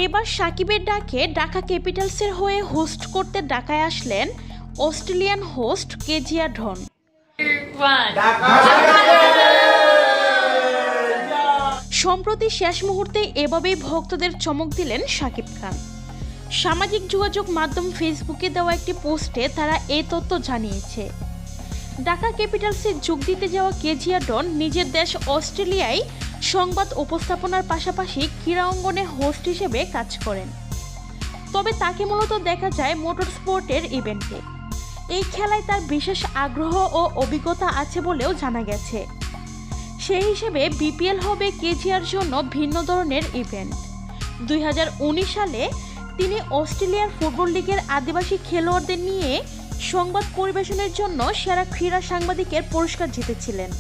এবার সাকিবের ডাকে ঢাকা ক্যাপিটালসের হয়ে হোস্ট করতে ঢাকায় আসলেন অস্ট্রেলিয়ান হোস্ট কেজিয়া ডন। সম্প্রতি শেষ মুহূর্তে এভাবেই ভক্তদের চমক দিলেন শাকিব খান। সামাজিক যোগাযোগ মাধ্যম ফেসবুকে দেওয়া একটি পোস্টে তারা এই তথ্য জানিয়েছে। ঢাকা ক্যাপিটালসে যোগ দিতে যাওয়া কেজিয়া ডন নিজের দেশ অস্ট্রেলিয়ায় সংবাদ উপস্থাপনার পাশাপাশি ক্রীড়া অঙ্গনে হোস্ট হিসেবে কাজ করেন। তবে তাকে মূলত দেখা যায় মোটর স্পোর্টের ইভেন্টে। এই খেলায় তার বিশেষ আগ্রহ ও অভিজ্ঞতা আছে বলেও জানা গেছে। সেই হিসেবে বিপিএল হবে কেজিয়ার জন্য ভিন্ন ধরনের ইভেন্ট। 2019 সালে তিনি অস্ট্রেলিয়ার ফুটবল লিগের আদিবাসী খেলোয়াড়দের নিয়ে সংবাদ পরিবেশনের জন্য সেরা ক্রীড়া সাংবাদিকের পুরস্কার জিতেছিলেন।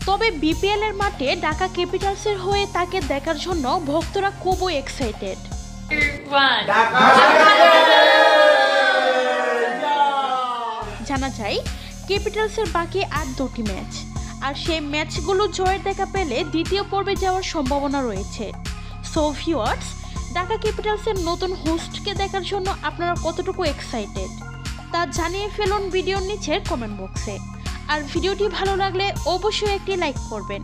তবে বিপিএল এর মাঠে ঢাকা ক্যাপিটালসের হয়ে তাকে দেখার জন্য ভক্তরা খুবই এক্সাইটেড। জানা যায় ক্যাপিটালসের বাকি আর 2টি ম্যাচ, আর সেই ম্যাচগুলো জয়ের দেখা পেলে দ্বিতীয় পর্বে যাওয়ার সম্ভাবনা রয়েছে। সো ভিউয়ার্স, ঢাকা ক্যাপিটালসের নতুন হোস্টকে দেখার জন্য আপনারা কতটুকু এক্সাইটেড তা জানিয়ে ফেলুন ভিডিওর নিচের কমেন্ট বক্সে। আর ভিডিওটি ভালো লাগলে অবশ্যই একটি লাইক করবেন।